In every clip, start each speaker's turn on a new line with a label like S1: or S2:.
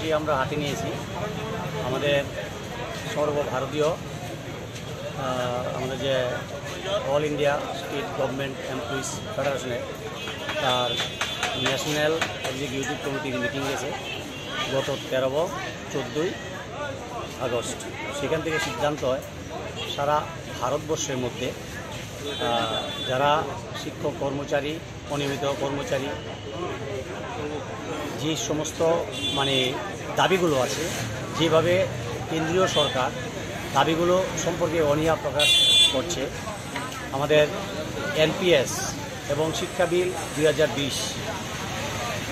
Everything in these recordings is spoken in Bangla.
S1: কর্মসূচি আমরা হাতে নিয়েছি। আমাদের সর্বভারতীয় আমাদের যে all India state government employees ফেডারেশনের তার ন্যাশনাল এক্সিকিউটিভ কমিটির মিটিং গেছে গত 13-14 আগস্ট। সেখান থেকে সিদ্ধান্ত হয় সারা ভারতবর্ষের মধ্যে যারা শিক্ষক কর্মচারী, অনিয়মিত কর্মচারী, যে সমস্ত দাবিগুলো আছে, যেভাবে কেন্দ্রীয় সরকার দাবিগুলো সম্পর্কে অনীহা প্রকাশ করছে, আমাদের এনপিএস এবং শিক্ষা বিল 2020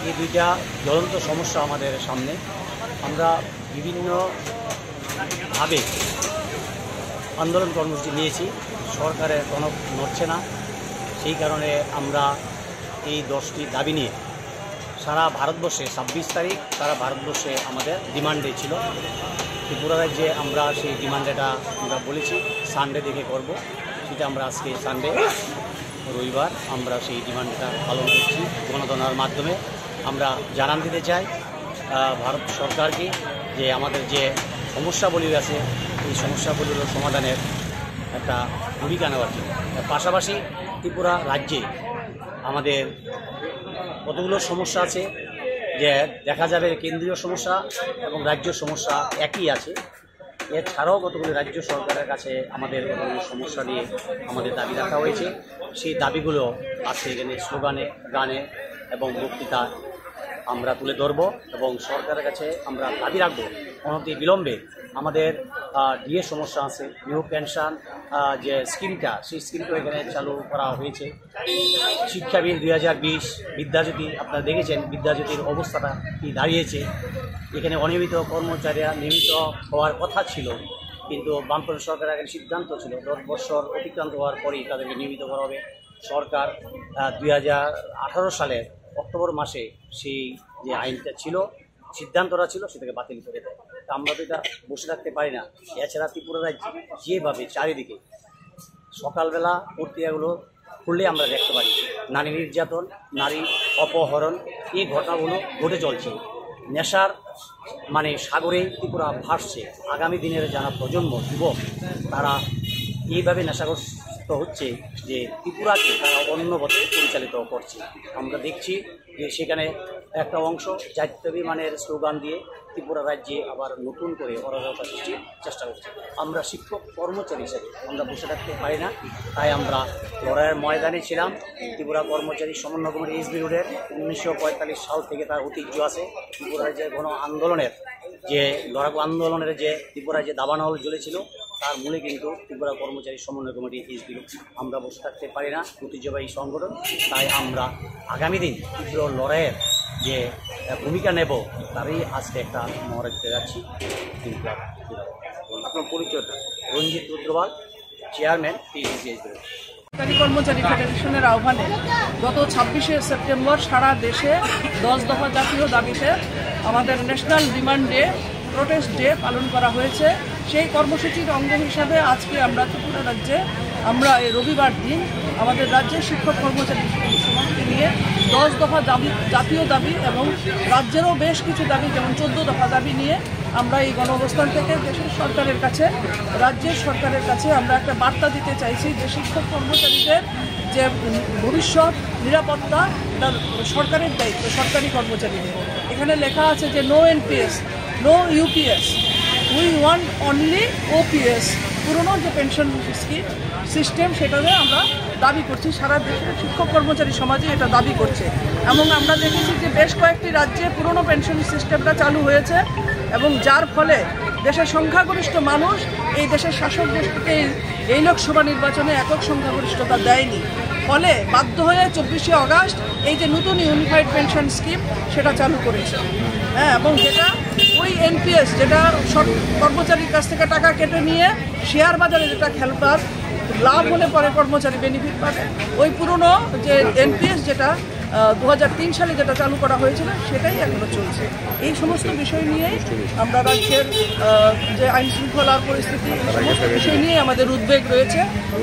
S1: এই দুইটা জ্বলন্ত সমস্যা আমাদের সামনে। আমরা বিভিন্নভাবে আন্দোলন কর্মসূচি নিয়েছি, সরকারের কোনো নড়ছে না। সেই কারণে আমরা এই 10টি দাবি নিয়ে সারা ভারতবর্ষে 26 তারিখ সারা ভারতবর্ষে আমাদের ডিমান্ডে ছিল। ত্রিপুরা রাজ্যে আমরা সেই ডিমান্ডেটা আমরা বলেছি সানডে দেখে করব, সেটা আমরা আজকে সানডে রবিবার আমরা সেই ডিমান্ডটা পালন করছি। গণধনার মাধ্যমে আমরা জানান দিতে চাই ভারত সরকারকে যে আমাদের যে সমস্যাগুলি আছে এই সমস্যাগুলির সমাধানের একটা ভূমিকা নেওয়ার জন্য। পাশাপাশি ত্রিপুরা রাজ্যে আমাদের কতগুলো সমস্যা আছে, যে দেখা যাবে কেন্দ্রীয় সমস্যা এবং রাজ্য সমস্যা একই আছে। এছাড়াও কতগুলো রাজ্য সরকারের কাছে আমাদের কতগুলো সমস্যা নিয়ে আমাদের দাবি রাখা হয়েছে। সেই দাবিগুলো আজকে এখানে স্লোগানে, গানে এবং বক্তৃতা আমরা তুলে ধরব এবং সরকারের কাছে আমরা দাবি রাখবো অনতি বিলম্বে আমাদের ডিএ সমস্যা আছে, নিউ পেনশন যে স্কিমটা, সেই স্কিমটা এখানে চালু করা হয়েছে। শিক্ষা বিল 2020, বিদ্যাজ্যোতি আপনারা দেখেছেন বিদ্যাজ্যোতির অবস্থাটা কি দাঁড়িয়েছে। এখানে অনিয়মিত কর্মচারীরা নিয়মিত হওয়ার কথা ছিল, কিন্তু বামপন্থী সরকারের আগে সিদ্ধান্ত ছিল 10 বছর অতিক্রান্ত হওয়ার পরেই তাদেরকে নিয়মিত করা হবে। সরকার 2018 সালের অক্টোবর মাসে সেই যে আইনটা ছিল, সিদ্ধান্তটা ছিল, সেটাকে বাতিল করে দেয়। তা আমরা তো এটা বসে থাকতে পারি না। এছাড়া ত্রিপুরা রাজ্যে যেভাবে চারিদিকে সকালবেলা পত্রিকাগুলো খুললে আমরা দেখতে পারি নারী নির্যাতন, নারী অপহরণ, এই ঘটনাগুলো ঘটে চলছে। নেশার সাগরে ত্রিপুরা ভাসছে। আগামী দিনের যারা প্রজন্ম যুবক তারা এইভাবে নেশাগ্রস্ত হচ্ছে যে ত্রিপুরাকে তারা অন্য পথে পরিচালিত করছে। আমরা দেখছি যে সেখানে একটা অংশ জাতীয়তাভিমানের স্লোগান দিয়ে ত্রিপুরা রাজ্যে আবার নতুন করে অরাজকতা সৃষ্টির চেষ্টা করছে। আমরা শিক্ষক কর্মচারী হিসেবে আমরা বসে থাকতে পারি না, তাই আমরা লড়াইয়ের ময়দানে ছিলাম। ত্রিপুরা কর্মচারী সমন্বয় কমিটি এসবি রোডের 1945 সাল থেকে তার ঐতিহ্য আছে। ত্রিপুরা রাজ্যের গণ আন্দোলনের যে লড়াকু আন্দোলনের যে ত্রিপুরায় যে দাবানল জ্বলেছিল তার মূলে কিন্তু ত্রিপুরা কর্মচারী সমন্বয় কমিটি এসবি। আমরা বসে থাকতে পারি না, ঐতিহ্যবাহী সংগঠন। তাই আমরা আগামী দিন তীব্র লড়াইয়ের যে ভূমিকা নেব তারই আজকে একটা মহড়া দিতে যাচ্ছি। আপনার পরিচয়টা? রঞ্জিত রুদ্রপাল, চেয়ারম্যান পিএসসি।
S2: সরকারি কর্মচারী ফেডারেশনের আহ্বানে গত 26শে সেপ্টেম্বর সারা দেশে 10 দফা জাতীয় দাবিতে আমাদের national demand day, protest day পালন করা হয়েছে। সেই কর্মসূচির অঙ্গ হিসাবে আজকে আমরা ত্রিপুরা রাজ্যে এই রবিবার দিন আমাদের রাজ্যের শিক্ষক কর্মচারী সমাজকে নিয়ে 10 দফা দাবি, জাতীয় দাবি এবং রাজ্যেরও বেশ কিছু দাবি যেমন 14 দফা দাবি নিয়ে আমরা এই গণ অবস্থান থেকে দেশের সরকারের কাছে, রাজ্যের সরকারের কাছে আমরা একটা বার্তা দিতে চাইছি যে শিক্ষক কর্মচারীদের যে ভবিষ্যৎ নিরাপত্তা এটা সরকারের দায়িত্ব, সরকারি কর্মচারীদের। এখানে লেখা আছে যে no NPS, no UPS, we want only OPS. পুরনো যে পেনশন স্কিম সিস্টেম সেটাতে আমরা দাবি করছি, সারা দেশের শিক্ষক কর্মচারী সমাজে এটা দাবি করছে। এবং আমরা দেখেছি যে বেশ কয়েকটি রাজ্যে পুরনো পেনশন সিস্টেমটা চালু হয়েছে এবং যার ফলে দেশের সংখ্যাগরিষ্ঠ মানুষ এই দেশের শাসক গোষ্ঠীকে এই লোকসভা নির্বাচনে একক সংখ্যাগরিষ্ঠতা দেয়নি। ফলে বাধ্য হয়ে 24শে আগস্ট এই যে নতুন ইউনিফাইড পেনশন স্কিম সেটা চালু করেছে। এবং যেটা ওই এনপিএস যেটা কর্মচারীর কাছ থেকে টাকা কেটে নিয়ে শেয়ার বাজারে যেটা খেলবার লাভ হলে পরে কর্মচারী বেনিফিট পাবে, ওই পুরনো যে এনপিএস যেটা 2003 সালে যেটা চালু করা হয়েছিল সেটাই এখনো চলছে। এই সমস্ত বিষয় নিয়েই আমরা রাজ্যের যে আইন শৃঙ্খলার পরিস্থিতি সমস্ত বিষয় নিয়ে আমাদের উদ্বেগ রয়েছে।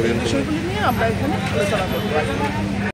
S2: এই বিষয়গুলি নিয়ে আমরা এখানে আলোচনা করব।